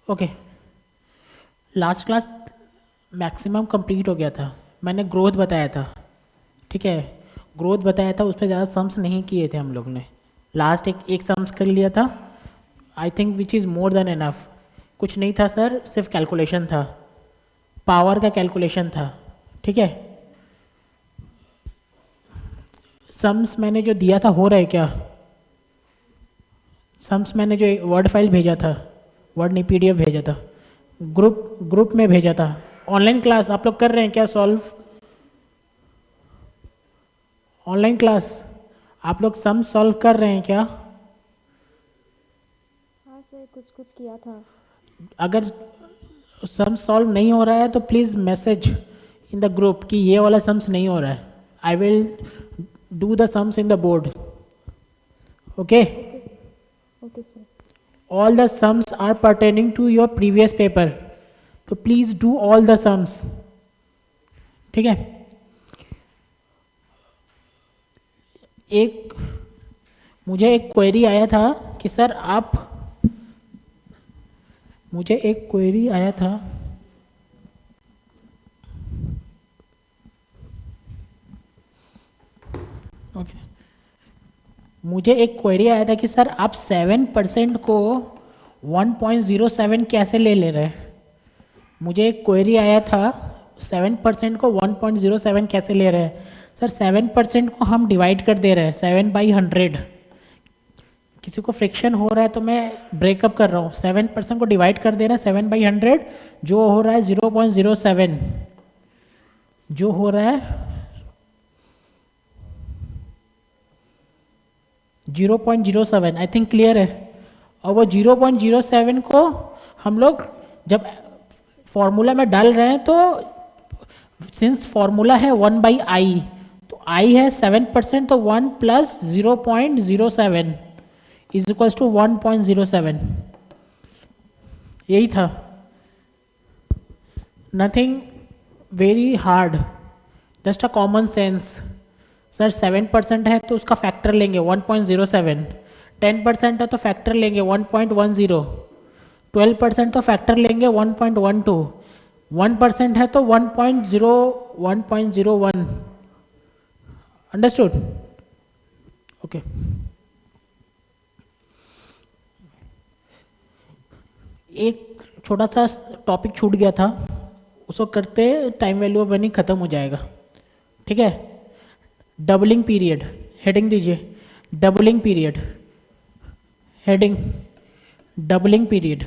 Okay, last class maximum complete हो गया था, मैंने ग्रोथ बताया था, ठीक है, ग्रोथ बताया था, उस पर ज़्यादा सम्स नहीं किए थे हम लोग ने, लास्ट एक सम्स कर लिया था, I think which is more than enough. कुछ नहीं था सर, सिर्फ कैलकुलेशन था, पावर का कैलकुलेशन था, ठीक है। सम्स मैंने जो दिया था हो रहा है क्या? सम्स मैंने जो वर्ड फाइल भेजा था, वर्ड नहीं पीडीएफ भेजा था, ग्रुप में भेजा था, ऑनलाइन क्लास आप लोग कर रहे हैं क्या सॉल्व? ऑनलाइन क्लास आप लोग सम सॉल्व कर रहे हैं क्या? हाँ सर, कुछ कुछ किया था। अगर सम सॉल्व नहीं हो रहा है तो please message in the group कि ये वाला सम्स नहीं हो रहा है, I will do the sums in the board, okay. Okay sir. Okay sir. All the sums are pertaining to your previous paper, तो please do all the sums, ठीक है। एक मुझे एक क्वेरी आया था कि सर आप, मुझे एक क्वेरी आया था, ओके, मुझे एक क्वेरी आया था कि सर आप 7% को 1.07 कैसे ले रहे हैं? मुझे एक क्वेरी आया था 7% को 1.07 कैसे ले रहे हैं? सर 7% को हम डिवाइड कर दे रहे हैं 7/100, किसी को फ्रिक्शन हो रहा है तो मैं ब्रेकअप कर रहा हूँ, 7% को डिवाइड कर दे रहे हैं 7/100, जो हो रहा है 0.07, जो हो रहा है 0.07, आई थिंक क्लियर है। और वो 0.07 को हम लोग जब फॉर्मूला में डाल रहे हैं तो सिंस फॉर्मूला है 1/i, तो i है 7%, तो 1 प्लस 0.07 इज इक्वल्स टू 1.07, यही था, nothing very hard, just a common sense. Sir 7% है तो उसका फैक्टर लेंगे 1.07, 10% है तो फैक्टर लेंगे 1.10, 12% तो फैक्टर लेंगे 1.12, 1% है तो 1.01, अंडरस्टूड? ओके, एक छोटा सा टॉपिक छूट गया था, उसको करते टाइम वैल्यू ऑफ मनी खत्म हो जाएगा, ठीक है। डबलिंग पीरियड, हेडिंग दीजिए, doubling period, heading doubling period,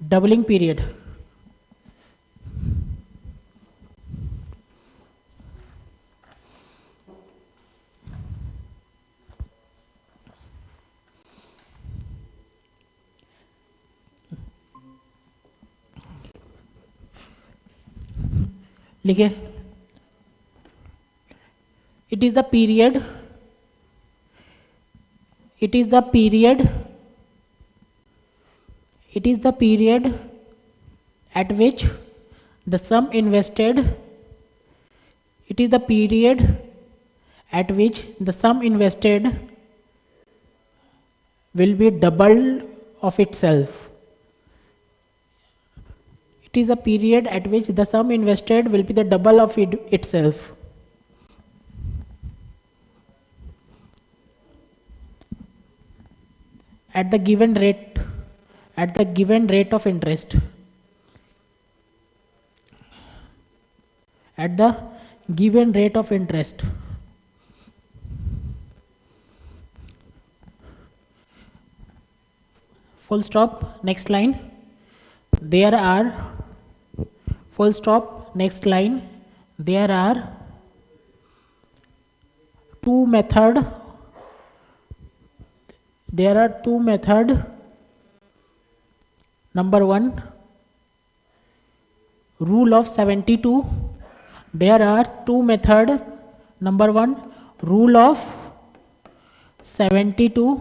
doubling period, लिखिए, it is the period, it is the period, it is the period at which the sum invested, it is the period at which the sum invested will be double of itself, it is a period at which the sum invested will be the double of itself, at the given rate, at the given rate of interest, at the given rate of interest, full stop, next line, there are, full stop, next line, there are two method, there are two method, number 1 rule of 72, there are two method, number 1 rule of 72,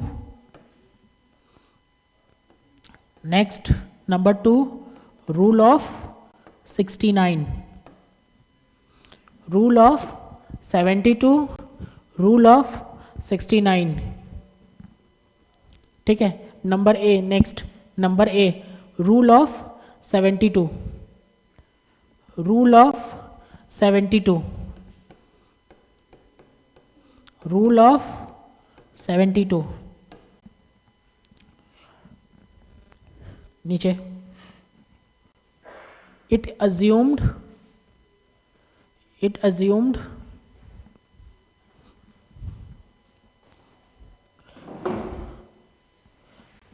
next number 2 rule of 69, rule of 72, rule of 69, ठीक है। Number A, next number A, rule of 72, rule of 72, rule of 72, नीचे, it assumed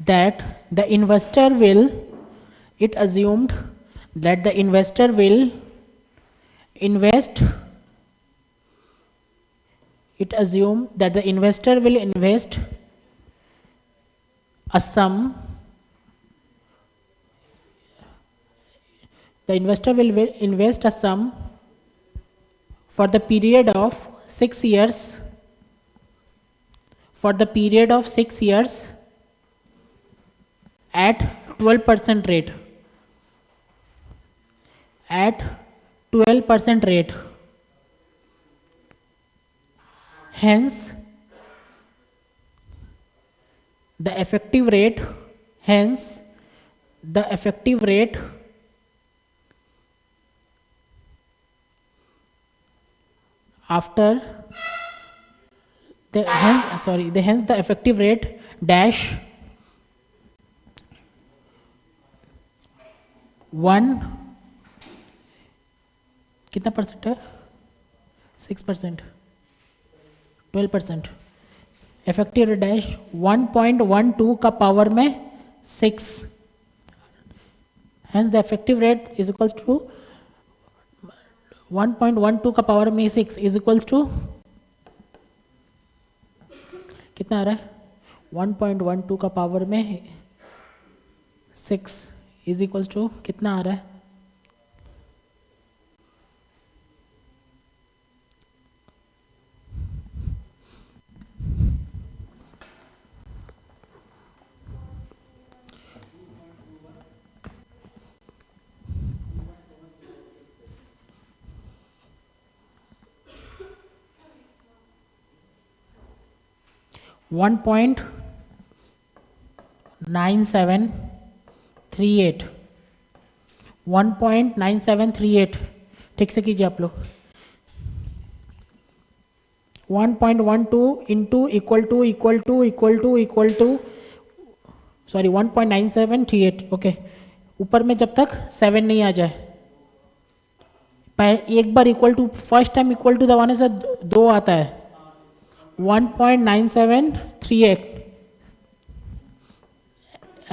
that the investor will invest a sum for the period of 6 years, at 12% rate, hence the effective rate after the effective rate dash 1, कितना percent है, 6%, 12%, effective rate dash 1.12 का power में 6, hence the effective rate is equals to 1.12 का power में 6 is equals to कितना आ रहा है, 1.12 का पावर में 6 इज इक्वल्स टू कितना आ रहा है, वन पॉइंट 9738, 1.9738, ठीक से कीजिए आप लोग, 1.12 into equal to sorry 1.9738, okay. ऊपर में जब तक 7 नहीं आ जाए, एक बार equal to, first time equal to दबाने से 2 आता है, 1.9738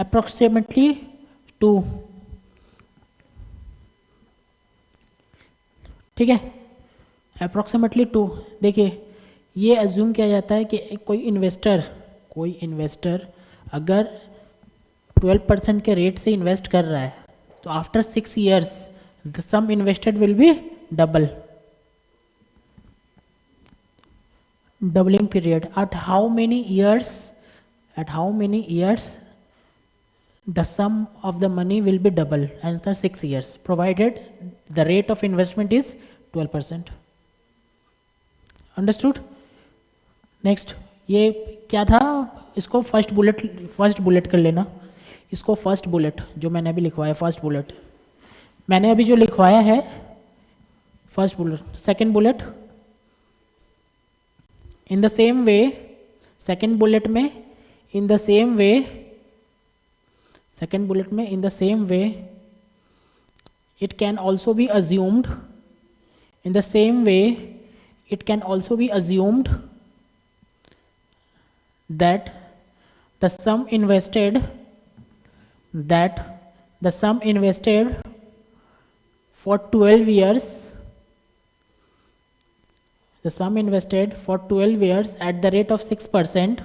अप्रोक्सीमेटली 2, ठीक है, अप्रोक्सीमेटली 2। देखिए ये अज्यूम किया जाता है कि कोई इन्वेस्टर अगर 12% के रेट से इन्वेस्ट कर रहा है तो after 6 years the sum invested will be double, doubling period. At how many years the sum of the money will be double? Answer 6 years, provided the rate of investment is 12%. Understood? Next, ये क्या था, इसको first bullet कर लेना, इसको first bullet जो मैंने अभी लिखवाया, फर्स्ट बुलेट मैंने अभी जो लिखवाया है, first bullet, second bullet in the same way, second bullet में in the same way, it can also be assumed, that the sum invested for 12 years, the sum invested for 12 years at the rate of 6%,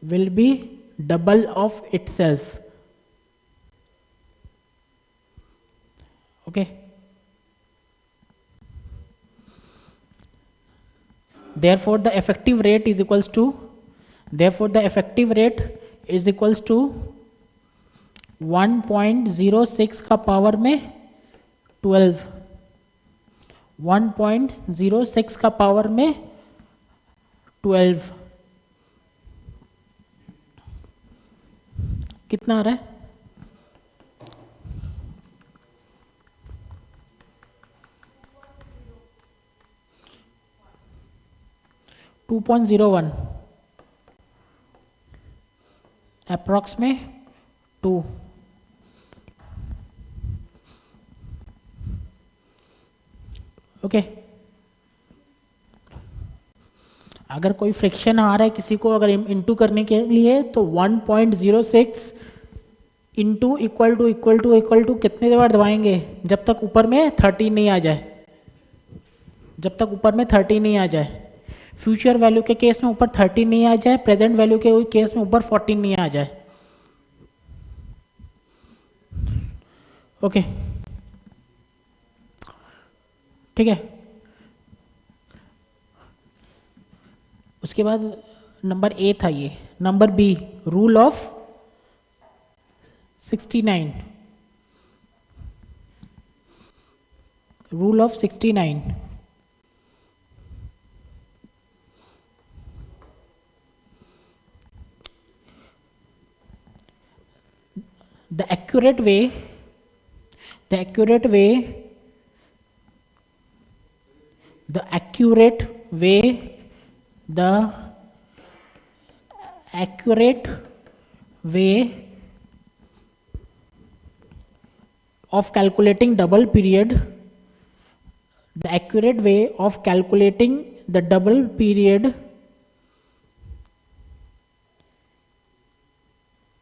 will be double of itself, okay. Therefore the effective rate is equals to 1.06 का power में 12, 1.06 का power में 12 कितना आ रहा है? 2.01 approx में 2। Okay, अगर कोई फ्रिक्शन आ रहा है किसी को अगर इंटू करने के लिए तो 1.06 इंटू इक्वल टू कितने बार दबाएंगे? जब तक ऊपर में 30 नहीं आ जाए, जब तक ऊपर में 30 नहीं आ जाए। फ्यूचर वैल्यू के केस में ऊपर 30 नहीं आ जाए, प्रेजेंट वैल्यू के केस में ऊपर 14 नहीं आ जाए। ओके, ठीक है। उसके बाद नंबर ए था ये। Number B, rule of 69। Rule of 69, the accurate way the accurate way the accurate way the accurate way of calculating double period, the accurate way of calculating the double period,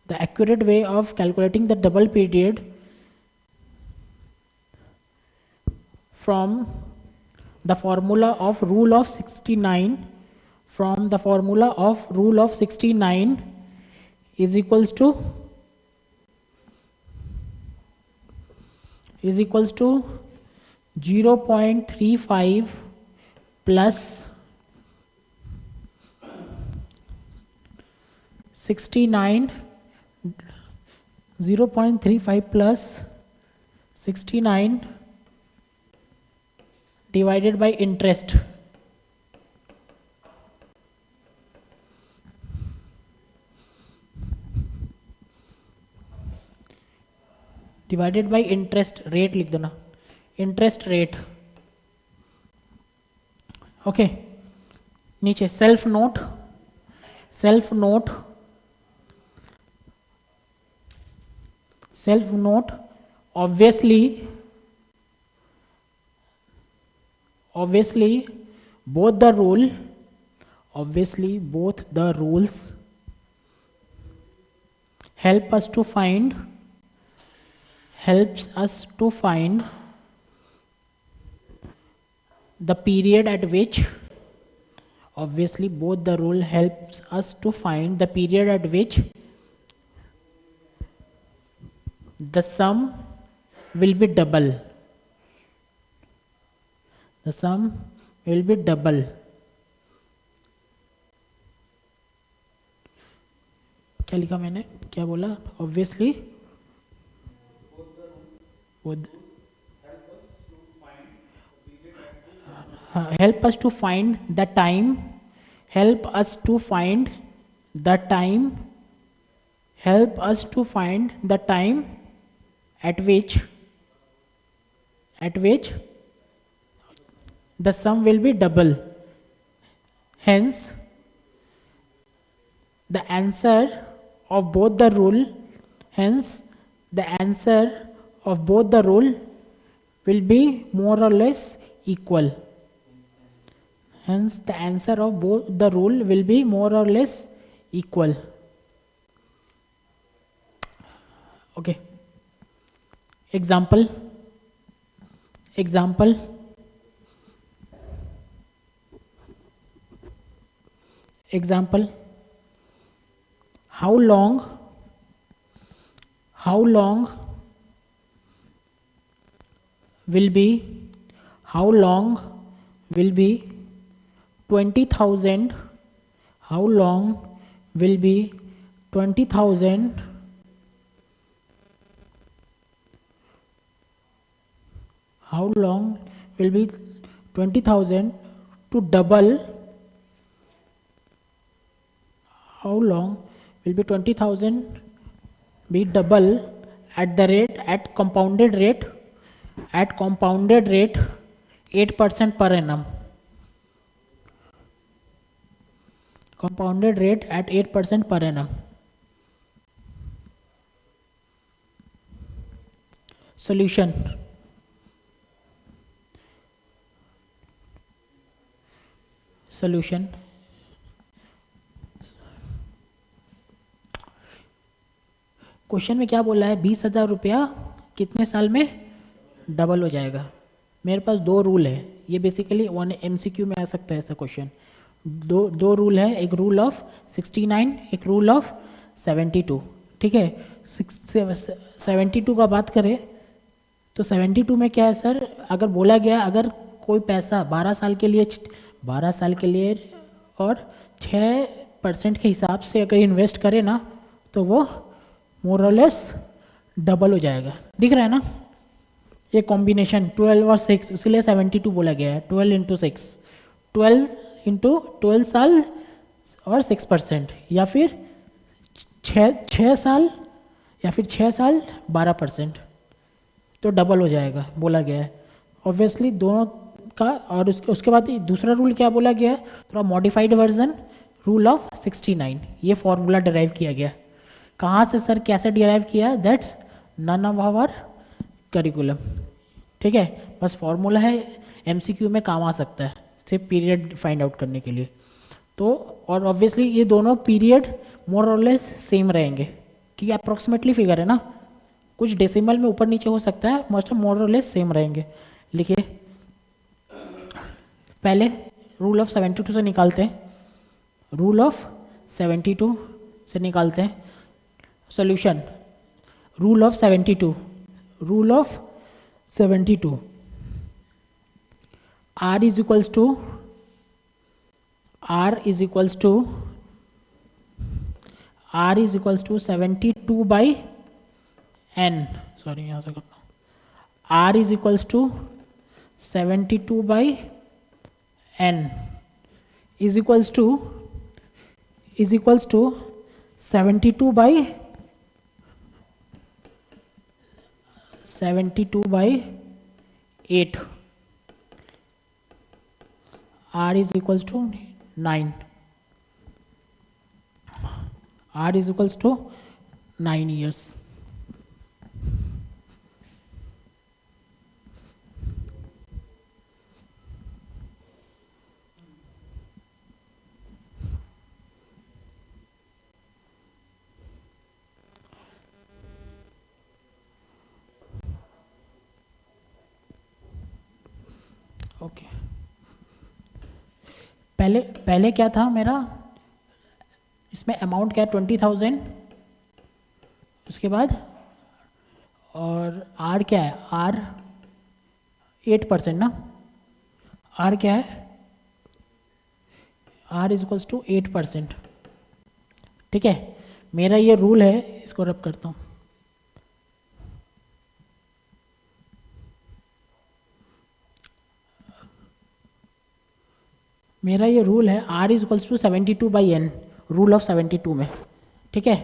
the accurate way of calculating the double period from the formula of rule of 69, from the formula of rule of 69 is equals to 0.35 plus 69, 0.35 plus 69 divided by interest. Divided by interest rate लिख दो ना, interest rate. Okay, नीचे self note, self note, self note. Obviously both the rule, obviously both the rules helps us to find the period at which, obviously both the rule helps us to find the period at which the sum will be double, the sum will be double। क्या लिखा मैंने, क्या बोला? Obviously help us to find the time, help us to find the time, help us to find the time at which the sum will be double। Hence the answer of both the rule, hence the answer of both the rule will be more or less equal, hence the answer of both the rule will be more or less equal। okay, example, how long will be 20,000, how long will be 20,000 how long will be 20,000 to double, how long will be 20,000 be double at the rate at compounded rate 8% per annum, compounded rate at 8% per annum. Solution. Solution. Question में क्या बोला है, 20,000 रुपया कितने साल में double हो जाएगा। मेरे पास दो रूल है, ये बेसिकली वन MCQ में आ सकता है ऐसा क्वेश्चन। दो रूल है, एक रूल ऑफ 69, एक रूल ऑफ 72। ठीक है, 72 का बात करें तो 72 में क्या है सर, अगर बोला गया अगर कोई पैसा 12 साल के लिए और 6% के हिसाब से अगर इन्वेस्ट करे ना तो वो मोर और लेस डबल हो जाएगा। दिख रहा है ना ये कॉम्बिनेशन 12 और 6, इसलिए 72 बोला गया है। 12 इंटू 6, 12 इंटू 12 साल और 6%, या फिर 6 साल या फिर 6 साल 12%, तो डबल हो जाएगा बोला गया है ऑब्वियसली दोनों का। और उसके बाद दूसरा रूल क्या बोला गया है, थोड़ा मॉडिफाइड वर्जन, रूल ऑफ 69। ये फॉर्मूला डिराइव किया गया। कहाँ से सर, कैसे डिराइव किया, that's none of our curriculum. ठीक है, बस फॉर्मूला है, MCQ में काम आ सकता है सिर्फ पीरियड फाइंड आउट करने के लिए। तो और ऑब्वियसली ये दोनों पीरियड मोर और लेस सेम रहेंगे, ठीक है, अप्रोक्सीमेटली फिगर है ना, कुछ डेसिमल में ऊपर नीचे हो सकता है, मोस्ट मोर और लेस सेम रहेंगे। लिखिए, पहले रूल ऑफ 72 से निकालते हैं, रूल ऑफ 72 से निकालते हैं solution. Rule of 72, rule of 72, R is equals to 72 by n, sorry यहाँ से करना, R is equals to 72 by n is equals to 72 by 8, R is equals to 9, R is equals to 9 years। Okay, पहले क्या था मेरा, इसमें amount क्या है 20,000, उसके बाद और R क्या है, R 8% ना, R क्या है, R इज इक्वल्स टू 8%। ठीक है, मेरा ये रूल है, इसको रब करता हूँ, मेरा ये रूल है R is equals to 72 by n, rule of 72 में। ठीक है,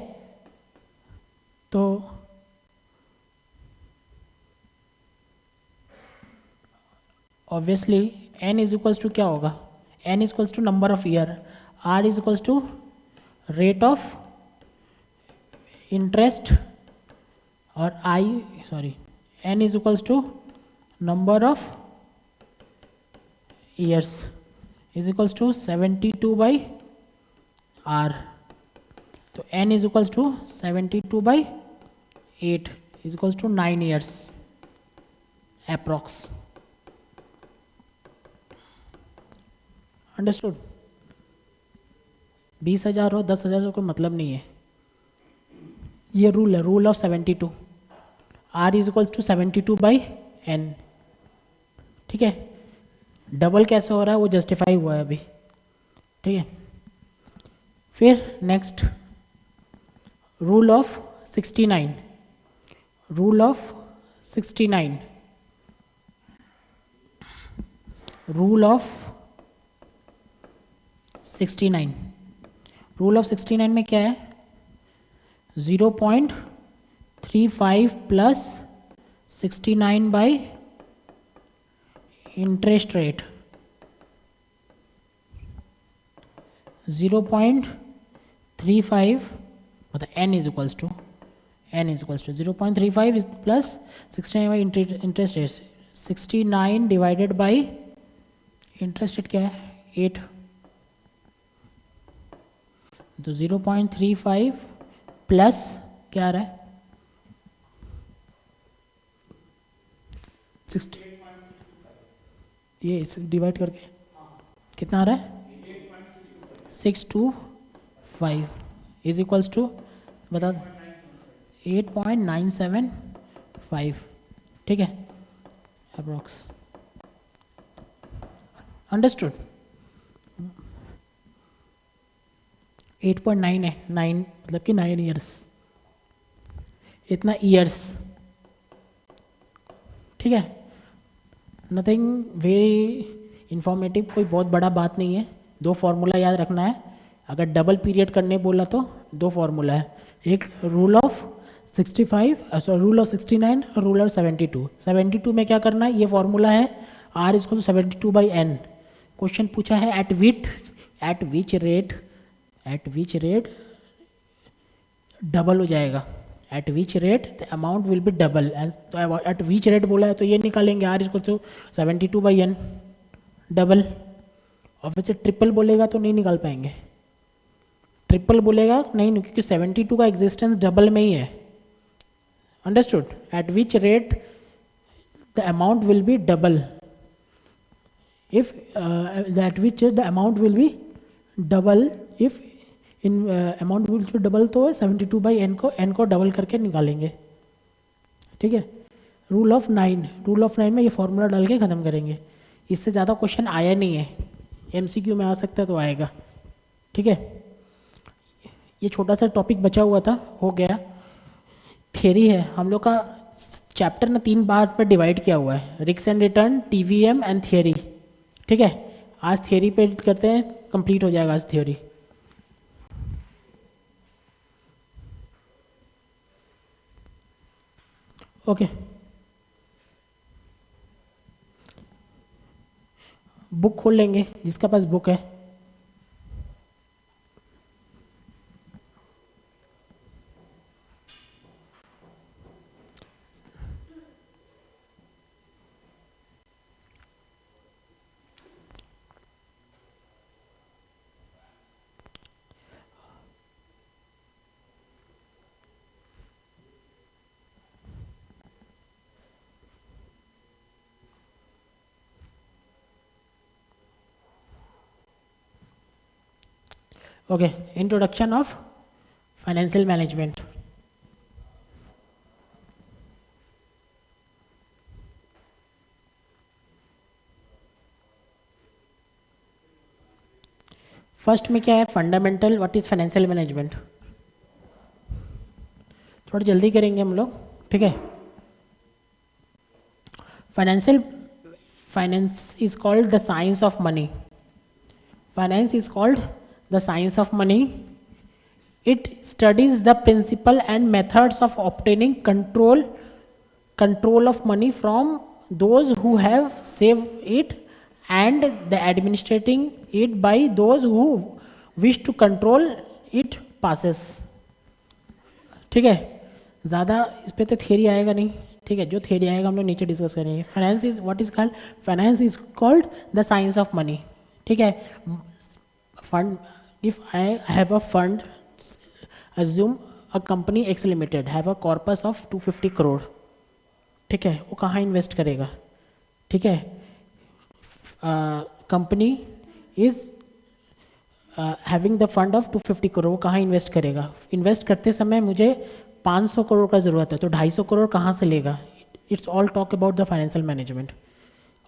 तो obviously n is equals to क्या होगा, n is equals to number of year, R is equals to rate of interest, और n is equals to number of years is equals to 72 by R। तो n is equals to 72 by 8 is equals to 9 years approx. Understood. 20,000 हो 10,000 हो कोई मतलब नहीं है, ये rule है, rule of 72, R is equals to 72 by n। ठीक है, डबल कैसे हो रहा है वो जस्टिफाई हुआ है अभी। ठीक है, फिर next rule of 69, rule of 69 rule of 69, rule of 69 में क्या है, 0.35 प्लस 69 बाई इंटरेस्ट रेट, 0.35 मतलब n is equals to 0.35 plus 69 by interest rate, 69 divided by interest rate क्या है 8, तो 0.35 प्लस क्या आ रहा है 60, ये डिवाइड करके कितना आ रहा है 625 इज इक्वल्स टू बता 8.975, ठीक है अप्रोक्स, अंडरस्टूड। 8.9 है, 9 मतलब कि 9 ईयर्स, इतना ईयर्स, ठीक है, नथिंग वेरी इंफॉर्मेटिव, कोई बहुत बड़ा बात नहीं है। दो फार्मूला याद रखना है, अगर डबल पीरियड करने बोला तो दो फार्मूला है, एक रूल ऑफ 65 रूल ऑफ 69 और रूल ऑफ 72। 72 में क्या करना है, ये फार्मूला है R is to 72 by n। Question पूछा है एट विच रेट डबल हो जाएगा, at which rate the amount will be double, and at which rate बोला है तो ये निकालेंगे R is to 72 by n double. और वैसे ट्रिपल बोलेगा तो नहीं निकाल पाएंगे, ट्रिपल बोलेगा नहीं, क्योंकि 72 का एग्जिस्टेंस डबल में ही है, understood. Eight which rate the amount will be double, if at which rate the amount will be double, if in amount will be double तो 72 बाई n को डबल करके निकालेंगे, ठीक है। रूल ऑफ 9 में ये फॉर्मूला डाल के ख़त्म करेंगे, इससे ज़्यादा क्वेश्चन आया नहीं है, MCQ में आ सकता है तो आएगा, ठीक है। ये छोटा सा टॉपिक बचा हुआ था, हो गया। थियरी है हम लोग का, चैप्टर ना 3 पार्ट में डिवाइड किया हुआ है, risk and return, TVM and theory, ठीक है। आज थियरी पे करते हैं, कंप्लीट हो जाएगा आज थियरी। ओके, बुक खोल लेंगे जिसका पास बुक है। Okay, introduction of financial management. First में क्या है, fundamental what is financial management. थोड़ा जल्दी करेंगे हम लोग, ठीक है। Finance is called the science of money. Finance is called the science of money. It studies the principle and methods of obtaining control of money from those who have saved it and the administrating it by those who wish to control it passes, ठीक है। ज़्यादा इस पे तो theory आएगा नहीं, ठीक है, जो थियरी आएगा हम लोग नीचे डिस्कस करेंगे। Finance is what is called, finance is called the science of money, ठीक है। Fund, if I have a fund, assume a company X Limited have a corpus of 250 crore, ठीक है, वो कहाँ इन्वेस्ट करेगा, ठीक है। Company is having the fund of 250 crore, वो कहाँ इन्वेस्ट करेगा। इन्वेस्ट करते समय मुझे 500 करोड़ का ज़रूरत है, तो 250 करोड़ कहाँ से लेगा। It's all talk about the financial management.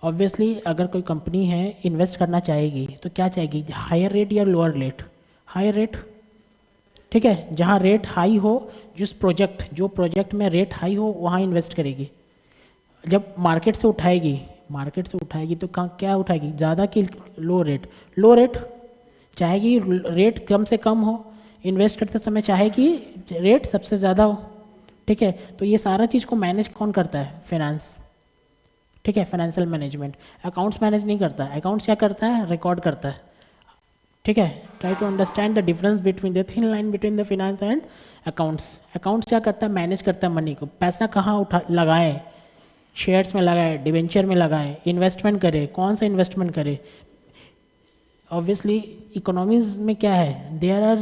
Obviously अगर कोई कंपनी है इन्वेस्ट करना चाहेगी तो क्या चाहेगी, हायर रेट या लोअर रेट, हायर रेट, ठीक है। जहाँ रेट हाई हो, जो प्रोजेक्ट में रेट हाई हो वहाँ इन्वेस्ट करेगी। जब मार्केट से उठाएगी, मार्केट से उठाएगी तो क्या उठाएगी, ज़्यादा कि लो रेट? लो रेट चाहेगी, रेट कम से कम हो, इन्वेस्ट करते समय चाहेगी रेट सबसे ज़्यादा हो। ठीक है, तो ये सारा चीज़ को मैनेज कौन करता है? फाइनेंस। ठीक है, फाइनेंशियल मैनेजमेंट। अकाउंट्स मैनेज नहीं करता, अकाउंट्स क्या करता है? रिकॉर्ड करता है। ठीक है, try to understand the difference between the thin line between the finance and accounts. Accounts क्या करता है? मैनेज करता है मनी को, पैसा कहाँ उठा लगाएं, शेयर्स में लगाए, डिवेंचर में लगाए, इन्वेस्टमेंट करे, कौन सा इन्वेस्टमेंट करे। ऑब्वियसली इकोनॉमीज में क्या है, there are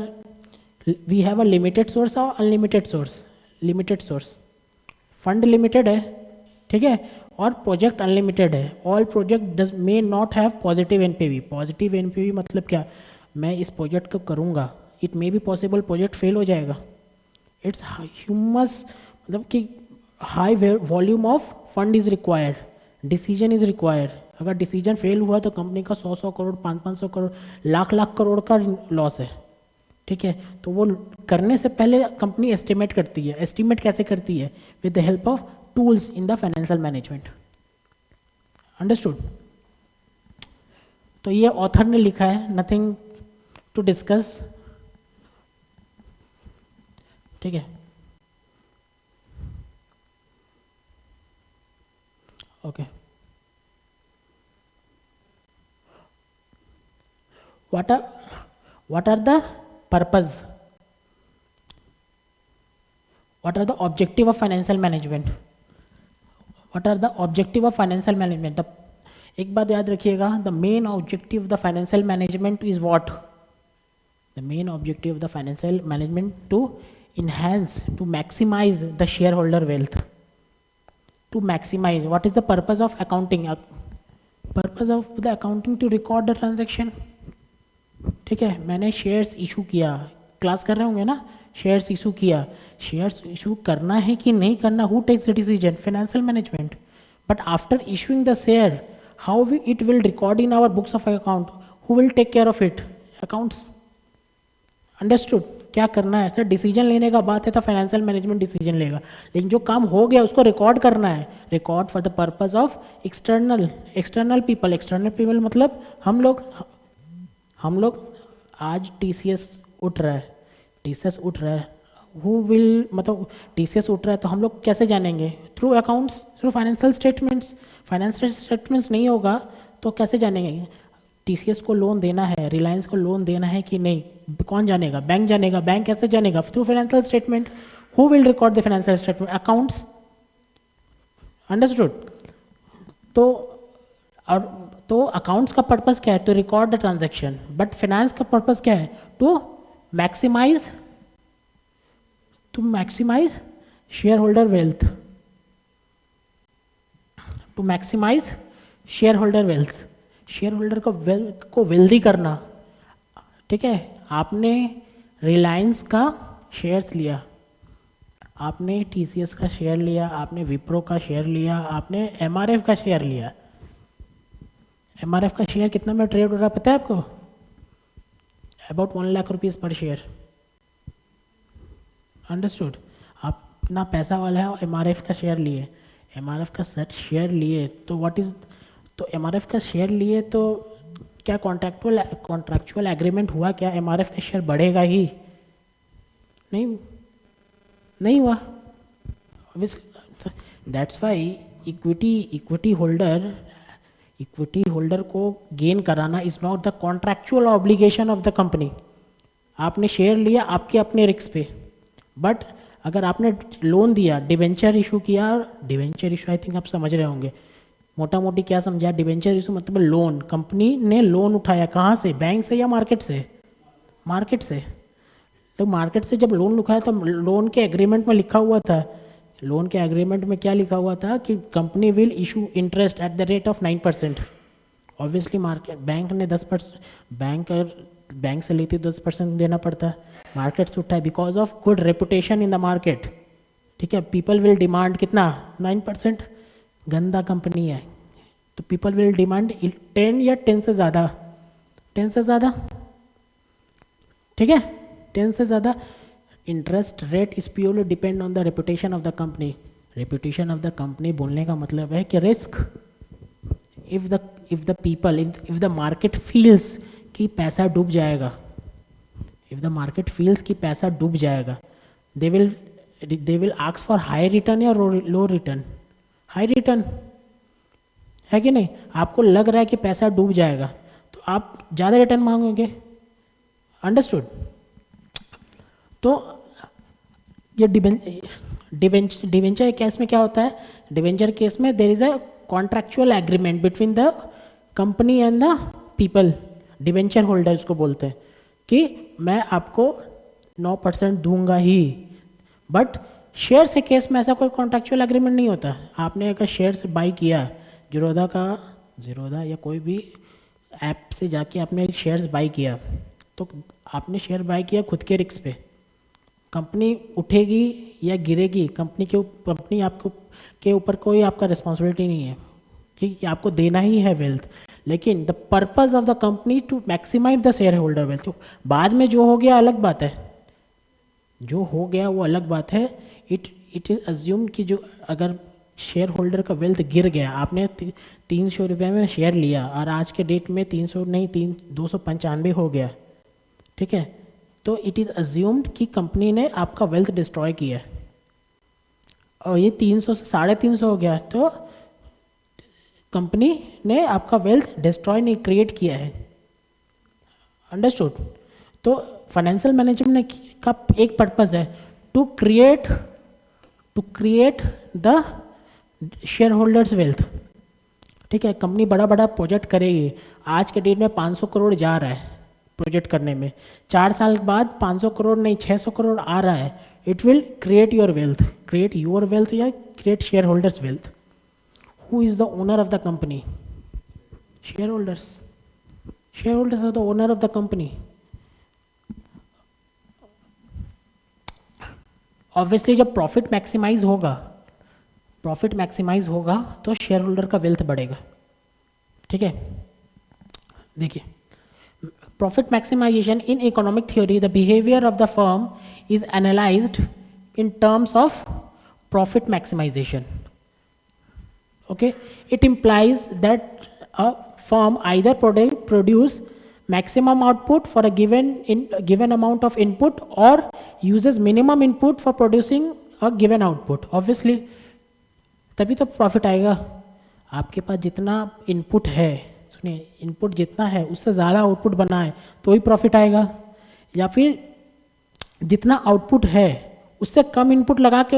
we have a limited source और unlimited source. Limited source fund limited है, ठीक है, और प्रोजेक्ट अनलिमिटेड है। All project does may not have positive NPV. Positive NPV मतलब क्या? मैं इस प्रोजेक्ट को करूँगा, it may be possible project fail हो जाएगा। इट्स ह्यूमस मतलब कि high volume of fund is required, decision is required. अगर डिसीजन फेल हुआ तो कंपनी का 100 करोड़, 500 करोड़, लाख करोड़ का लॉस है। ठीक है, तो वो करने से पहले कंपनी एस्टिमेट करती है। एस्टिमेट कैसे करती है? With the help of tools in the financial management. Understood? तो ये ऑथर ने लिखा है, नथिंग टू डिस्कस। ठीक है, okay. what are the purpose, what are the objective of financial management? What are the objective of financial management? एक बात याद रखिएगा, the main objective of the financial management is what? The main objective of the financial management to enhance, to maximize the shareholder wealth. To maximize, what is the purpose of accounting? Purpose of the accounting to record the transaction. ठीक है, मैंने shares issue किया, class कर रहे होंगे ना, shares issue किया, shares issue करना है कि नहीं करना, who takes the decision? Financial management. But after issuing the share, how it will record in our books of account, who will take care of it? Accounts. Understood? क्या करना है sir? Decision लेने का बात है तो फाइनेंशियल मैनेजमेंट डिसीजन लेगा, लेकिन जो काम हो गया उसको रिकॉर्ड करना है। Record for the purpose of external people. External people मतलब हम लोग आज टीसीएस उठ रहा है, टीसीएस उठ रहा है, हु विल, मतलब टीसीएस उठ रहा है तो हम लोग कैसे जानेंगे? Through accounts, through financial statements. Financial statements नहीं होगा तो कैसे जानेंगे? टीसीएस को लोन देना है, रिलायंस को लोन देना है कि नहीं, कौन जानेगा? बैंक जानेगा। बैंक कैसे जानेगा? Through financial statement. Who will record the financial statement? Accounts. Understood? तो अकाउंट्स का पर्पस क्या है? To record the transaction. But finance का पर्पस क्या है? To maximise share holder wealth. To maximise share holder wealth, share holder को wealthy करना। ठीक है, आपने रिलायंस का शेयर्स लिया, आपने टीसीएस का शेयर लिया, आपने विप्रो का शेयर लिया, आपने एमआरएफ का शेयर लिया। एमआरएफ का शेयर कितना में ट्रेड हो रहा है पता है आपको? अबाउट 1 लाख रुपीज़ पर शेयर। अंडरस्टूड? आप इतना पैसा वाला है और एमआरएफ का शेयर लिए, एमआरएफ का शेयर लिए तो व्हाट इज, तो एमआरएफ का शेयर लिए तो क्या कॉन्ट्रैक्चुअल एग्रीमेंट हुआ क्या? एमआरएफ का शेयर बढ़ेगा ही नहीं हुआ। दैट्स वाई इक्विटी होल्डर को गेन कराना is not the contractual obligation of the company. आपने शेयर लिया आपके अपने रिस्क पे, बट अगर आपने लोन दिया, डिवेंचर इशू किया, डिवेंचर इशू आई थिंक आप समझ रहे होंगे, मोटा मोटी क्या समझा? डिवेंचर इशू मतलब लोन, कंपनी ने लोन उठाया, कहाँ से? बैंक से या मार्केट से? मार्केट से। तो मार्केट से जब लोन उठाया तो लोन के एग्रीमेंट में लिखा हुआ था, लोन के एग्रीमेंट में क्या लिखा हुआ था कि company will issue interest at the rate of 9%। Obviously market, bank ने 10%, बैंक से लेती 10% देना पड़ता है, मार्केट से उठा है because of good reputation in the market. ठीक है, पीपल विल डिमांड कितना? 9%। गंदा कंपनी है तो पीपल विल डिमांड 10 या 10 से ज़्यादा, 10 से ज़्यादा। ठीक है, 10 से ज़्यादा। Interest rate is purely depend on the reputation of the company. Reputation of the company बोलने का मतलब है कि risk, if the people if the market feels कि पैसा डूब जाएगा, इफ द मार्केट फील्स कि पैसा डूब जाएगा, they will ask for high return या लो रिटर्न? हाई रिटर्न, है कि नहीं? आपको लग रहा है कि पैसा डूब जाएगा तो आप ज़्यादा रिटर्न मांगोगे। अंडरस्टूड? तो ये डिवेंचर केस में क्या होता है? डिवेंचर केस में there is a contractual agreement between the company and the people, debenture holders को बोलते हैं कि मैं आपको 9% दूंगा ही। बट शेयर से केस में ऐसा कोई कॉन्ट्रैक्चुअल एग्रीमेंट नहीं होता। आपने अगर शेयर्स बाई किया जीरोधा या कोई भी ऐप से जाके आपने शेयर्स बाई किया, तो आपने शेयर बाई किया खुद के रिस्क पे। कंपनी उठेगी या गिरेगी, कंपनी आपको के ऊपर कोई आपका रिस्पॉन्सिबिलिटी नहीं है कि आपको देना ही है वेल्थ। लेकिन the purpose of the company to maximise the share holder wealth. बाद में जो हो गया अलग बात है, जो हो गया वो अलग बात है। इट इज़ अज्यूम कि जो अगर शेयर होल्डर का वेल्थ गिर गया, आपने 300 रुपये में शेयर लिया और आज के डेट में 300 नहीं 295 हो गया, ठीक है, तो इट इज़ अज्यूम्ड कि कंपनी ने आपका वेल्थ डिस्ट्रॉय किया है और ये 300 से 350 हो गया, तो कंपनी ने आपका वेल्थ डिस्ट्रॉय नहीं क्रिएट किया है। अंडरस्टूड? तो फाइनेंशियल मैनेजमेंट का एक पर्पस है to create the share holders wealth. ठीक है, कंपनी बड़ा बड़ा प्रोजेक्ट करेगी, आज के डेट में 500 करोड़ जा रहा है प्रोजेक्ट करने में, 4 साल बाद 500 करोड़ नहीं 600 करोड़ आ रहा है। It will create your wealth या create share holders wealth. Who is the owner of the company? Shareholders. Shareholders are the owner of the company. Obviously जब प्रॉफिट मैक्सिमाइज होगा तो शेयर होल्डर का वेल्थ बढ़ेगा। ठीक है, देखिए, profit maximisation in economic theory, the behaviour of the firm is analysed in terms of profit maximisation. Okay, it implies that a firm either produce maximum output for a given amount of input or uses minimum input for producing a given output. Obviously तभी तो profit आएगा। आपके पास जितना input है, सुनिए, input जितना है उससे ज़्यादा आउटपुट बनाए तो ही प्रॉफिट आएगा, या फिर जितना आउटपुट है उससे कम इनपुट लगा के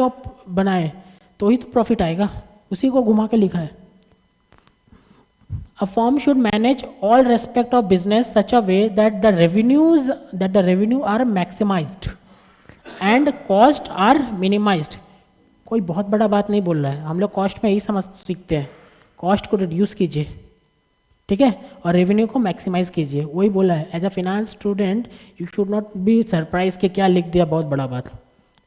बनाए तो ही तो प्रॉफिट आएगा। उसी को घुमा के लिखा है। A firm should manage all aspects of business such a way that the revenue are maximized and cost are minimized. कोई बहुत बड़ा बात नहीं बोल रहा है, हम लोग कॉस्ट में यही समझ सीखते हैं, कॉस्ट को रिड्यूस कीजिए, ठीक है, और रेवेन्यू को मैक्सिमाइज कीजिए, वही बोला है। As a finance student you should not be surprise कि क्या लिख दिया बहुत बड़ा बात।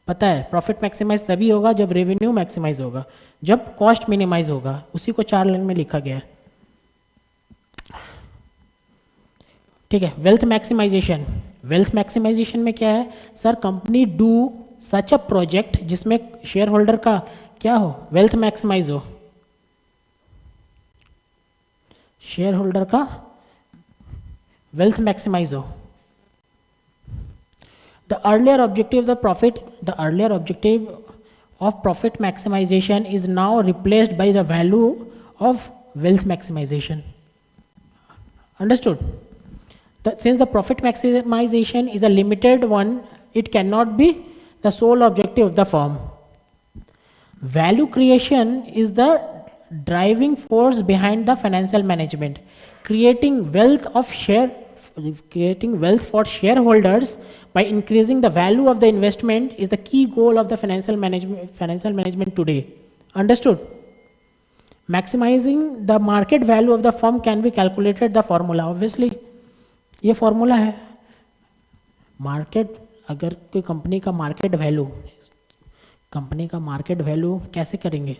पता है प्रॉफिट मैक्सिमाइज तभी होगा जब रेवेन्यू मैक्सिमाइज होगा, जब कॉस्ट मिनिमाइज होगा। उसी को 4 लाइन में लिखा गया है। ठीक है, वेल्थ मैक्सिमाइजेशन में क्या है sir? Company do such a project जिसमें शेयर होल्डर का क्या हो, वेल्थ मैक्सिमाइज हो, शेयर होल्डर का वेल्थ मैक्सिमाइज हो। The earlier objective of profit maximization is now replaced by the value of wealth maximization. Understood? Since the profit maximization is a limited one, it cannot be the sole objective of the firm. Value creation is the driving force behind the financial management. Creating wealth for shareholders by increasing the value of the investment is the key goal of the financial management today. Understood? Maximizing the market value of the firm can be calculated, the formula obviously ये formula है। Market, अगर कोई कंपनी का market value कैसे करेंगे?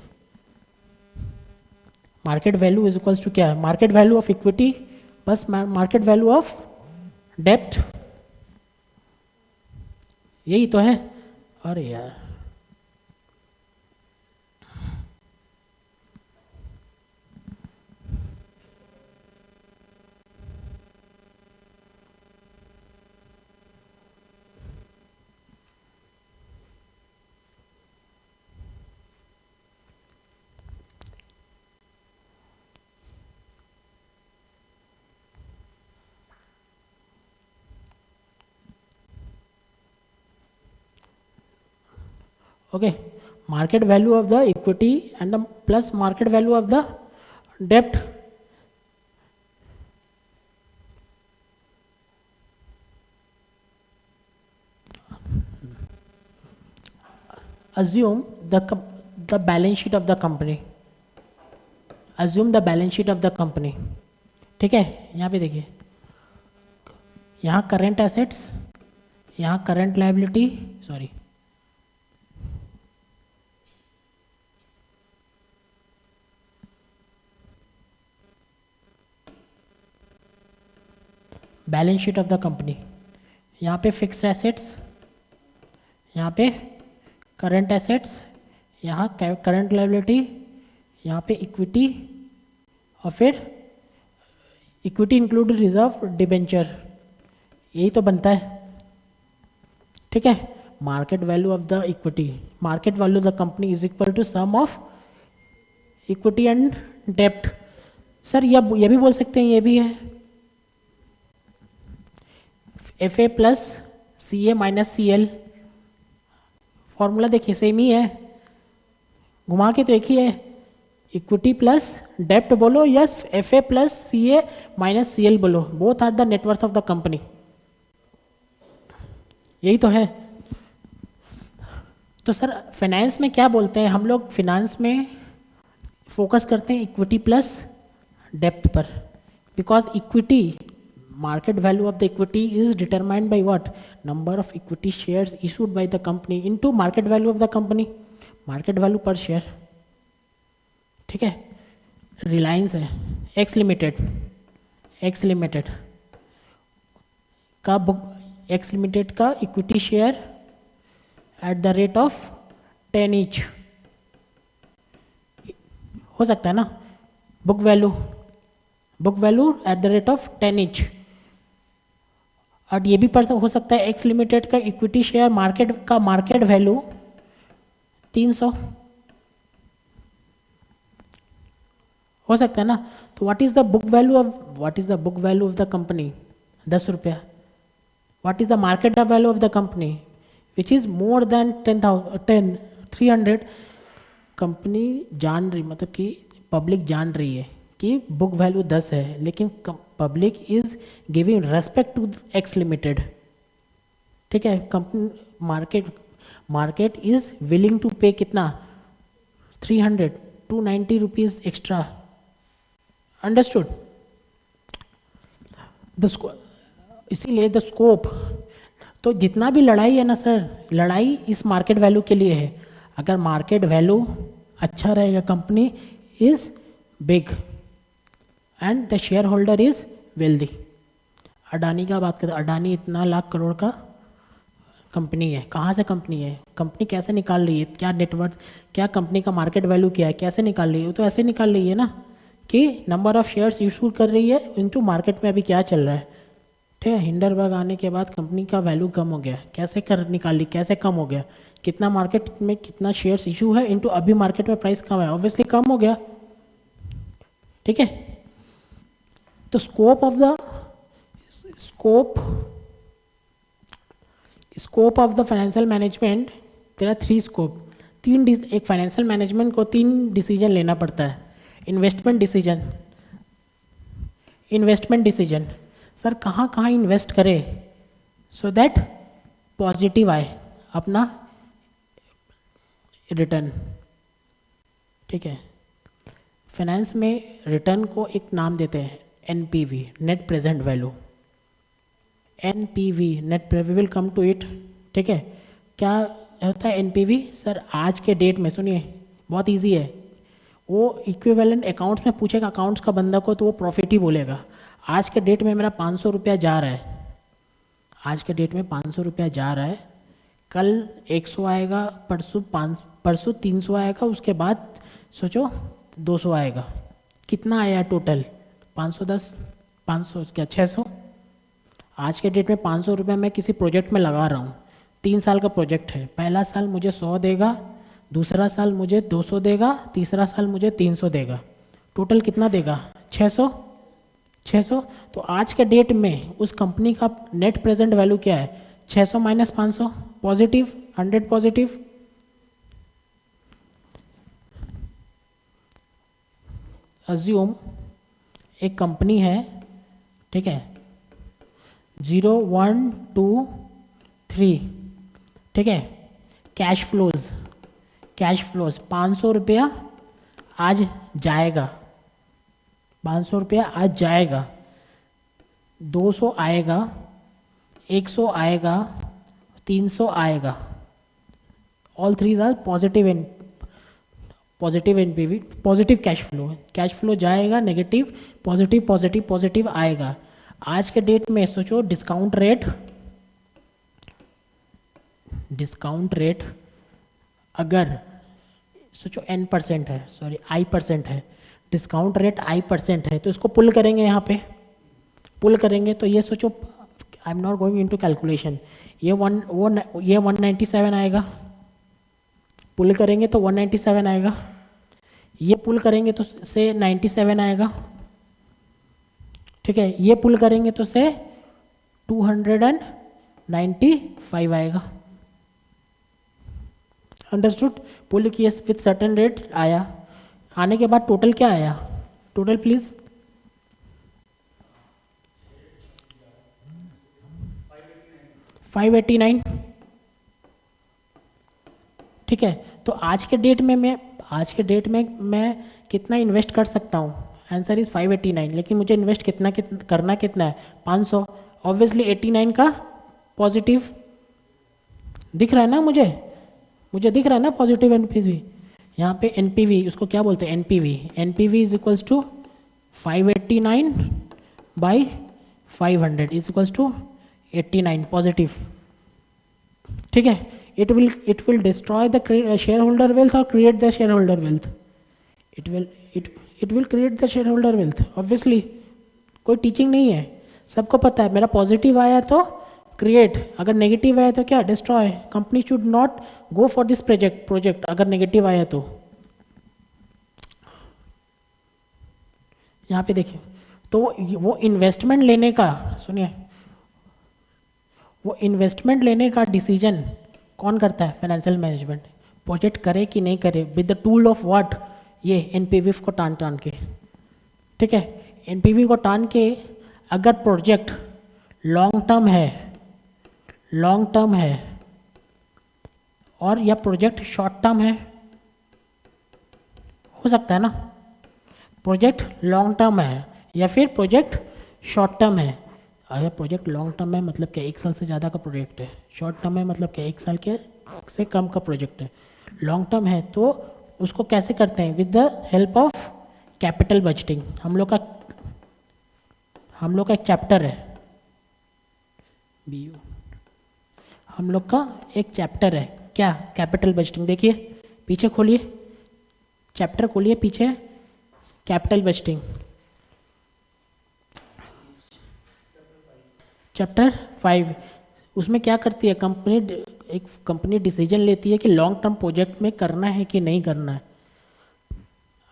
Market value is equals to क्या है? मार्केट वैल्यू ऑफ इक्विटी बस मार्केट वैल्यू ऑफ डेप्ट, यही तो है। अरे यार, okay, market value of the equity and the plus market value of the डेप्ट. Assume the balance sheet of the company. Assume the balance sheet of the company. ठीक है, यहाँ पे देखिए, यहाँ करंट एसेट्स, यहाँ current liability, sorry, balance sheet of the company. यहाँ पे फिक्स्ड एसेट्स, यहाँ पे करंट एसेट्स, यहाँ करंट लायबिलिटी, यहाँ पे इक्विटी, और फिर इक्विटी इंक्लूड रिजर्व डिबेंचर. यही तो बनता है. ठीक है, market value of the equity, market value of the company is equal to sum of equity and डेप्ट. सर ये भी बोल सकते हैं, ये भी है F A plus C A minus C L. Formula देखिए सेम ही है, घुमा के तो एक ही है. इक्विटी प्लस डेप्ट बोलो, yes F A plus C A minus C L बोलो, both are the net worth of the company. यही तो है. तो सर फाइनेंस में क्या बोलते हैं हम लोग? फाइनेंस में फोकस करते हैं इक्विटी प्लस डेप्ट पर, because equity, market value of the equity is determined by what? Number of equity shares issued by the company into market value of the company, market value per share. ठीक है, रिलायंस है, x limited का book, x limited का equity share at the rate of 10 each हो सकता है ना. Book value at the rate of 10 each. और ये भी पता हो सकता है एक्स लिमिटेड का इक्विटी शेयर मार्केट वैल्यू 300 हो सकता है ना. तो what is the book value of the company? 10 रुपया. What is the market value of the company which is more than 300. Company जान रही, मतलब कि पब्लिक जान रही है कि बुक वैल्यू 10 है, लेकिन public is giving respect to X limited. ठीक है, company market is willing to pay कितना? 300, 290 रुपीज एक्स्ट्रा. अंडरस्टूड? इसीलिए द स्कोप. तो जितना भी लड़ाई है ना सर, लड़ाई इस मार्केट वैल्यू के लिए है. अगर मार्केट वैल्यू अच्छा रहेगा, company is big and the share holder is wealthy. Adani का बात करते, अडानी इतना लाख करोड़ का कंपनी है. कहाँ से कंपनी है? कंपनी कैसे निकाल रही है? क्या नेटवर्थ, क्या कंपनी का मार्केट वैल्यू क्या है, कैसे निकाल रही है? वो तो ऐसे निकाल रही है ना कि नंबर ऑफ शेयर्स इशू कर रही है इनटू मार्केट में अभी क्या चल रहा है. ठीक है, हिंडरबर्ग आने के बाद कंपनी का वैल्यू कम हो गया. कैसे कर निकाल ली, कैसे कम हो गया? कितना मार्केट में कितना शेयर्स इशू है इनटू अभी मार्केट में प्राइस कम है, ऑब्वियसली कम हो गया. ठीक है, तो scope of the financial management, there are 3 scope. एक फाइनेंशियल मैनेजमेंट को 3 डिसीजन लेना पड़ता है. इन्वेस्टमेंट डिसीजन, सर कहाँ कहाँ इन्वेस्ट करें सो दैट पॉजिटिव आए अपना रिटर्न. ठीक है, फाइनेंस में रिटर्न को एक नाम देते हैं NPV, net present value. NPV, net we will come to it. ठीक है, क्या होता है NPV? सर आज के डेट में सुनिए, बहुत इजी है. वो इक्विवेलेंट अकाउंट्स में पूछेगा, अकाउंट्स का बंदा को, तो वो प्रॉफिट ही बोलेगा. आज के डेट में मेरा 500 रुपया जा रहा है, आज के डेट में 500 रुपया जा रहा है, कल 100 आएगा, परसों 300 आएगा, उसके बाद सोचो 200 आएगा. कितना आया टोटल? 510, 500 क्या 600. आज के डेट में 500 रुपये मैं किसी प्रोजेक्ट में लगा रहा हूँ. 3 साल का प्रोजेक्ट है. पहला साल मुझे 100 देगा, दूसरा साल मुझे 200 देगा, तीसरा साल मुझे 300 देगा. टोटल कितना देगा? 600. तो आज के डेट में उस कंपनी का नेट प्रेजेंट वैल्यू क्या है? 600 माइनस 500, पॉजिटिव, 100 पॉजिटिव. अज्यूम एक कंपनी है, ठीक है, 0123, ठीक है, कैश फ्लोज 500 रुपया आज जाएगा, 500 रुपया आज जाएगा, 200 आएगा, 100 आएगा, 300 आएगा, all three are positive NPV, positive cash flow जाएगा, नेगेटिव, पॉजिटिव पॉजिटिव पॉजिटिव आएगा। आज के डेट में सोचो डिस्काउंट रेट अगर सोचो n% है, सॉरी i% है, डिस्काउंट रेट i% है, तो इसको पुल करेंगे, यहाँ पे पुल करेंगे तो ये सोचो, I am not going into calculation, ये 197 आएगा, पुल करेंगे तो 197 आएगा, ये पुल करेंगे तो से 97 आएगा, ठीक है, ये पुल करेंगे तो से 295 आएगा। अंडरस्टूड? पुल किए विथ सर्टेन रेट आया, आने के बाद टोटल क्या आया, टोटल प्लीज 589, ठीक है। तो आज के डेट में मैं कितना इन्वेस्ट कर सकता हूँ, आंसर इज 589, लेकिन मुझे इन्वेस्ट कितना कितना है 500, ऑब्वियसली 89 का पॉजिटिव दिख रहा है ना, मुझे दिख रहा है ना पॉजिटिव एनपीवी, यहाँ पे एनपीवी उसको क्या बोलते हैं, NPV is equals to 589 by 500 is equals to 89 positive, ठीक है। it will destroy the shareholder wealth or create the shareholder wealth, it will create the shareholder wealth, obviously कोई टीचिंग नहीं है, सबको पता है, मेरा पॉजिटिव आया तो क्रिएट, अगर नेगेटिव आया तो क्या, destroy. Company should not go for this project अगर नेगेटिव आया तो। यहाँ पे देखिए, तो वो इन्वेस्टमेंट लेने का, सुनिए, वो इन्वेस्टमेंट लेने का डिसीजन कौन करता है, फाइनेंशियल मैनेजमेंट, प्रोजेक्ट करे कि नहीं करे, with the tool of what, ये एनपीवी को टान के, ठीक है, एनपीवी को टान के, अगर प्रोजेक्ट लॉन्ग टर्म है और या प्रोजेक्ट शॉर्ट टर्म है, हो सकता है ना, प्रोजेक्ट लॉन्ग टर्म है या फिर प्रोजेक्ट शॉर्ट टर्म है। अगर प्रोजेक्ट लॉन्ग टर्म है मतलब क्या 1 साल से ज़्यादा का प्रोजेक्ट है, शॉर्ट टर्म है मतलब क्या 1 साल के से कम का प्रोजेक्ट है, लॉन्ग टर्म है तो उसको कैसे करते हैं, with the help of capital budgeting. हम लोग का एक चैप्टर है BU, हम लोग का एक चैप्टर है क्या, कैपिटल बजटिंग। देखिए पीछे खोलिए, चैप्टर खोलिए पीछे, कैपिटल बजटिंग, चैप्टर 5। उसमें क्या करती है कंपनी डिसीजन लेती है कि लॉन्ग टर्म प्रोजेक्ट में करना है कि नहीं करना है।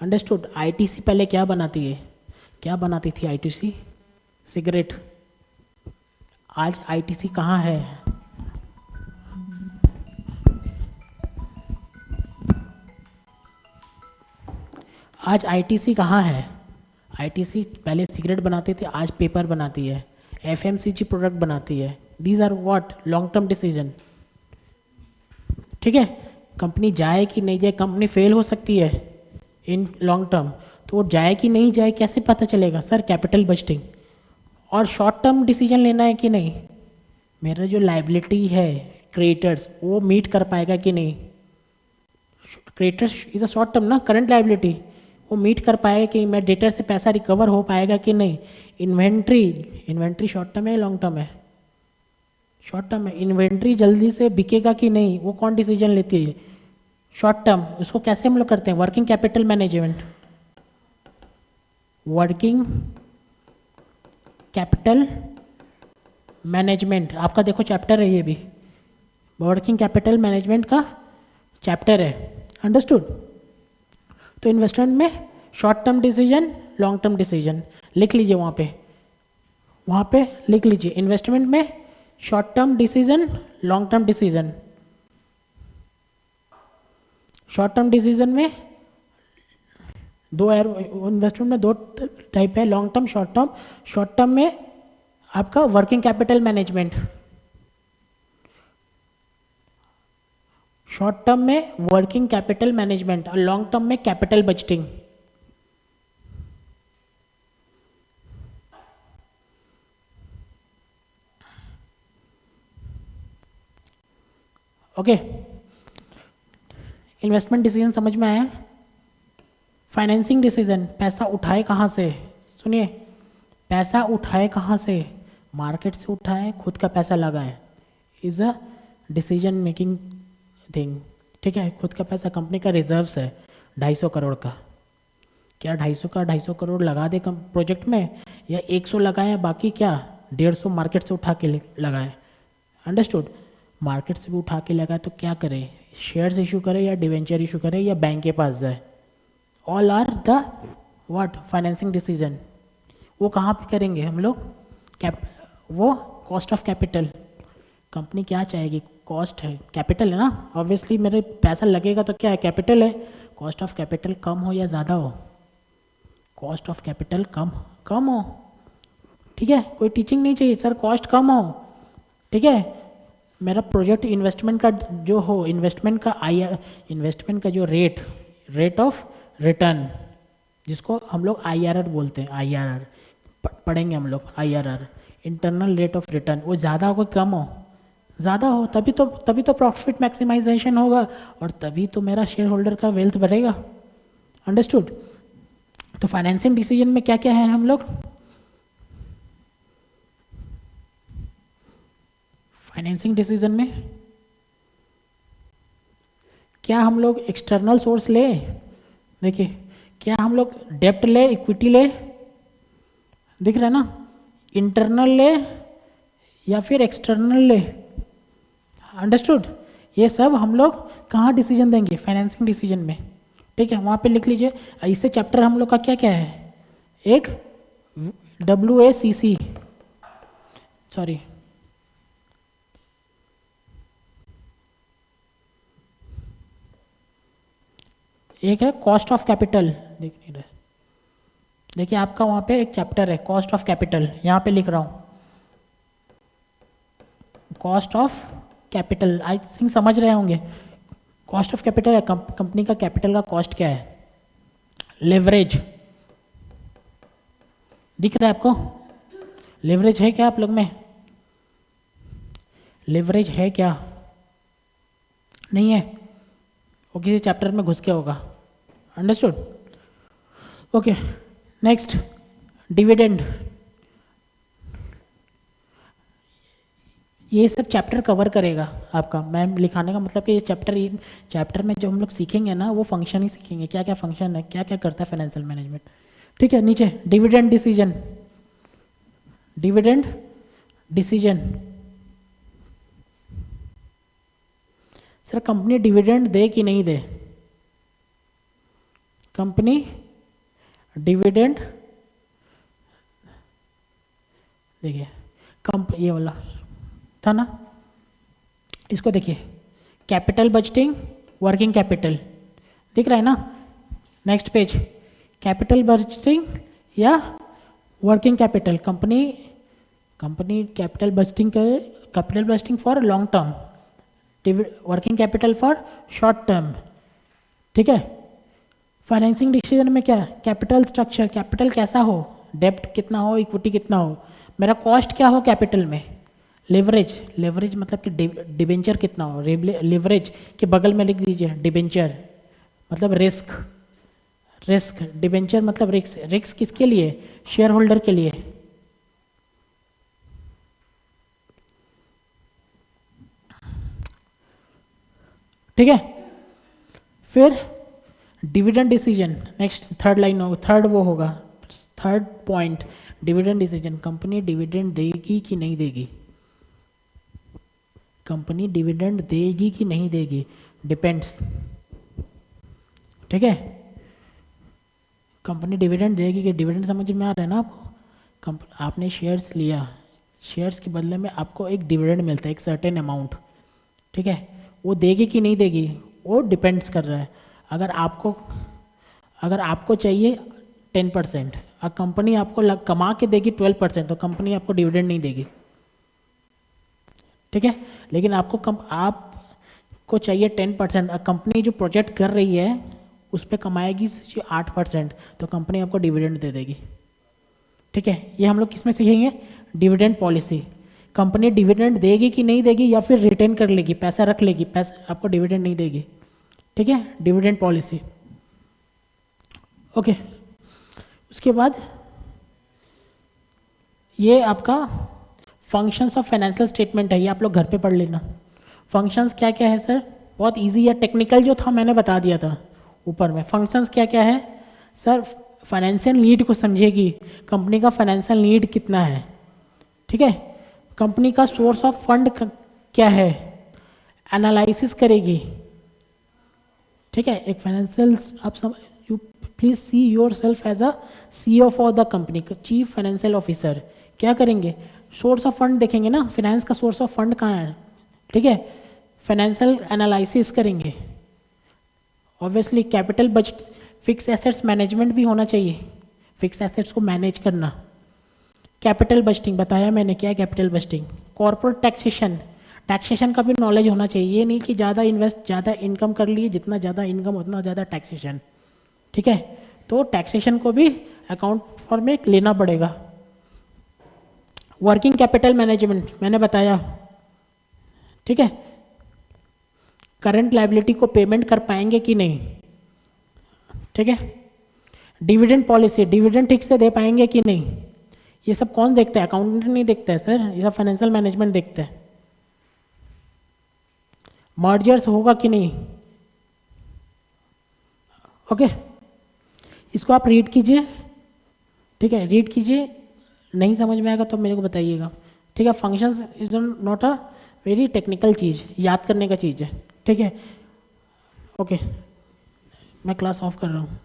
अंडरस्टूड? आईटीसी पहले क्या बनाती थी आईटीसी, सिगरेट। आज आईटीसी कहाँ है, आज आईटीसी कहाँ है, आईटीसी पहले सिगरेट बनाते थे, आज पेपर बनाती है, एफएमसीजी प्रोडक्ट बनाती है। These are what, long term decision, ठीक है। कंपनी जाए कि नहीं जाए, कंपनी फेल हो सकती है इन लॉन्ग टर्म, तो वो जाए कि नहीं जाए कैसे पता चलेगा, सर कैपिटल बजटिंग। और शॉर्ट टर्म डिसीजन लेना है कि नहीं, मेरा जो लाइबिलिटी है क्रिएटर्स वो मीट कर पाएगा कि नहीं, creators is a short term ना, करंट लाइबिलिटी, वो मीट कर पाएगा कि मैं डेटर से पैसा रिकवर हो पाएगा कि नहीं। इन्वेंट्री शॉर्ट टर्म है लॉन्ग टर्म है, शॉर्ट टर्म है। इन्वेंट्री जल्दी से बिकेगा कि नहीं, वो कौन डिसीजन लेती है, शॉर्ट टर्म। उसको कैसे हम लोग करते हैं, working capital management, working capital management. आपका देखो चैप्टर है, ये भी वर्किंग कैपिटल मैनेजमेंट का चैप्टर है। अंडरस्टूड? तो इन्वेस्टमेंट में short term decision, long term decision लिख लीजिए, वहाँ पे लिख लीजिए। इन्वेस्टमेंट में short term decision, long term decision. Short term decision में दो इन्वेस्टमेंट में दो टाइप है, long term, short term. Short term में आपका working capital management, short term में वर्किंग कैपिटल मैनेजमेंट और लॉन्ग टर्म में capital budgeting. Okay, investment decision समझ में आया। फाइनेंसिंग डिसीजन, पैसा उठाए कहाँ से, सुनिए, पैसा उठाए कहाँ से, मार्केट से उठाए, खुद का पैसा लगाए, is a decision making thing. ठीक है, खुद का पैसा, कंपनी का रिजर्व्स है 250 करोड़ का, क्या 250 करोड़ लगा दे प्रोजेक्ट में, या 100 लगाए बाकी क्या 150 मार्केट से उठा के लगाए। अंडरस्टूड, मार्केट से भी उठा के लगाए तो क्या करे, शेयर्स इशू करे या डिवेंचर इशू करे या बैंक के पास जाए, all are the what financing decision. वो कहाँ पे करेंगे हम लोग, वो कॉस्ट ऑफ कैपिटल, कंपनी क्या चाहेगी, कॉस्ट है, कैपिटल है ना, ऑब्वियसली मेरे पैसा लगेगा तो क्या है, कैपिटल है, कॉस्ट ऑफ कैपिटल कम हो या ज़्यादा हो, कॉस्ट ऑफ कैपिटल कम हो। ठीक है, कोई टीचिंग नहीं चाहिए सर, कॉस्ट कम हो। ठीक है, मेरा प्रोजेक्ट इन्वेस्टमेंट का जो हो, इन्वेस्टमेंट का जो रेट ऑफ रिटर्न, जिसको हम लोग IRR बोलते हैं, IRR पढ़ेंगे हम लोग, IRR internal rate of return, वो ज़्यादा हो कम हो, ज़्यादा हो तभी तो प्रॉफिट मैक्सिमाइजेशन होगा और तभी तो मेरा शेयर होल्डर का वेल्थ बढ़ेगा। अंडरस्टूड। तो फाइनेंसिंग डिसीजन में क्या क्या है हम लोग, फाइनेंसिंग डिसीजन में क्या हम लोग एक्सटर्नल सोर्स ले, देखिए क्या हम लोग डेप्ट ले, इक्विटी ले, दिख रहा है ना, इंटरनल ले या फिर एक्सटर्नल ले। अंडरस्टूड, ये सब हम लोग कहाँ डिसीजन देंगे, फाइनेंसिंग डिसीजन में। ठीक है, वहाँ पे लिख लीजिए। इससे चैप्टर हम लोग का क्या क्या है, एक WACC, सॉरी एक है कॉस्ट ऑफ कैपिटल, देखिए आपका वहाँ पे एक चैप्टर है कॉस्ट ऑफ कैपिटल, यहाँ पे लिख रहा हूँ cost of capital, I think समझ रहे होंगे। कॉस्ट ऑफ कैपिटल है कंपनी का कैपिटल का कॉस्ट क्या है, लेवरेज दिख रहा है आपको, लेवरेज है क्या आप लोग में, लेवरेज है क्या, नहीं है, वो किसी चैप्टर में घुस के होगा। अंडरस्टूड। ओके, नेक्स्ट डिविडेंड, ये सब चैप्टर कवर करेगा आपका, मैम लिखाने का मतलब कि ये चैप्टर में जो हम लोग सीखेंगे ना, वो फंक्शन ही सीखेंगे, क्या क्या फंक्शन है, क्या क्या करता है फाइनेंशियल मैनेजमेंट। ठीक है, नीचे dividend decision, dividend decision, sir company dividend दे कि नहीं दे, कंपनी डिविडेंड, देखिए ये वाला था ना, इसको देखिए कैपिटल बजटिंग, वर्किंग कैपिटल, दिख रहा है ना, नेक्स्ट पेज, कैपिटल बजटिंग या working capital, company capital budgeting for long term, working capital for short term. ठीक है, फाइनेंसिंग डिसीजन में क्या, कैपिटल स्ट्रक्चर, कैपिटल कैसा हो, डेब्ट कितना हो, इक्विटी कितना हो, मेरा कॉस्ट क्या हो कैपिटल में, लेवरेज मतलब कि डिबेंचर कितना हो, लेवरेज के बगल में लिख दीजिए डिबेंचर मतलब रिस्क, डिबेंचर मतलब रिस्क किसके लिए, शेयर होल्डर के लिए। ठीक है, फिर dividend decision, next third line होगा, third point, dividend decision, company dividend देगी कि नहीं देगी, कंपनी डिविडेंड देगी कि नहीं देगी, डिपेंड्स। ठीक है, कंपनी डिविडेंड देगी कि, डिविडेंड समझ में आ रहा है ना आपको, आपने शेयर्स लिया, शेयर्स के बदले में आपको एक डिविडेंड मिलता है, एक सर्टेन अमाउंट। ठीक है, वो देगी कि नहीं देगी, वो डिपेंड्स कर रहा है। अगर आपको चाहिए 10% और कंपनी आपको कमा के देगी 12%, तो कंपनी आपको डिविडेंड नहीं देगी, ठीक है। लेकिन आपको चाहिए 10% और कंपनी जो प्रोजेक्ट कर रही है उस पर कमाएगी 8%, तो कंपनी आपको डिविडेंड दे देगी, ठीक है। ये हम लोग किस में सीखेंगे? Dividend policy. कंपनी डिविडेंड देगी कि नहीं देगी, या फिर रिटेन कर लेगी, पैसा रख लेगी, पैसा आपको डिविडेंड नहीं देगी, ठीक है। Dividend policy, okay. उसके बाद ये आपका फंक्शंस ऑफ फाइनेंशियल स्टेटमेंट है, ये आप लोग घर पे पढ़ लेना। फंक्शंस क्या क्या है सर? बहुत इजी है, टेक्निकल जो था मैंने बता दिया था ऊपर में। फंक्शंस क्या क्या है सर? फाइनेंशियल नीड को समझेगी, कंपनी का फाइनेंशियल नीड कितना है, ठीक है। कंपनी का सोर्स ऑफ फंड क्या है, एनालिसिस करेगी, ठीक है। एक फाइनेंशियल आप सब you please see yourself as a CEO for the company, chief financial officer. क्या करेंगे? सोर्स ऑफ फंड देखेंगे ना, फाइनेंस का सोर्स ऑफ फंड कहाँ है, ठीक है। फाइनेंशियल एनालिसिस करेंगे। Obviously capital budget, fix assets management भी होना चाहिए, फिक्स एसेट्स को मैनेज करना। कैपिटल बजटिंग बताया मैंने, क्या है capital budgeting. Corporate taxation, taxation का भी नॉलेज होना चाहिए। ये नहीं कि ज़्यादा इनकम कर लिए, जितना ज़्यादा इनकम उतना ज़्यादा टैक्सेशन, ठीक है। तो टैक्सेशन को भी अकाउंट फॉर में लेना पड़ेगा। वर्किंग कैपिटल मैनेजमेंट मैंने बताया, ठीक है। करंट लायबिलिटी को पेमेंट कर पाएंगे कि नहीं, ठीक है। डिविडेंड पॉलिसी, डिविडेंड ठीक से दे पाएंगे कि नहीं, ये सब कौन देखता है? अकाउंटेंट नहीं देखता है सर, ये सब फाइनेंशियल मैनेजमेंट देखता है। मर्जर्स होगा कि नहीं, ओके। इसको आप रीड कीजिए, ठीक है, रीड कीजिए। नहीं समझ में आएगा तो मेरे को बताइएगा, ठीक है। Functions is not a very technical चीज़, याद करने का चीज़ है, ठीक है। ओके, मैं क्लास ऑफ कर रहा हूँ।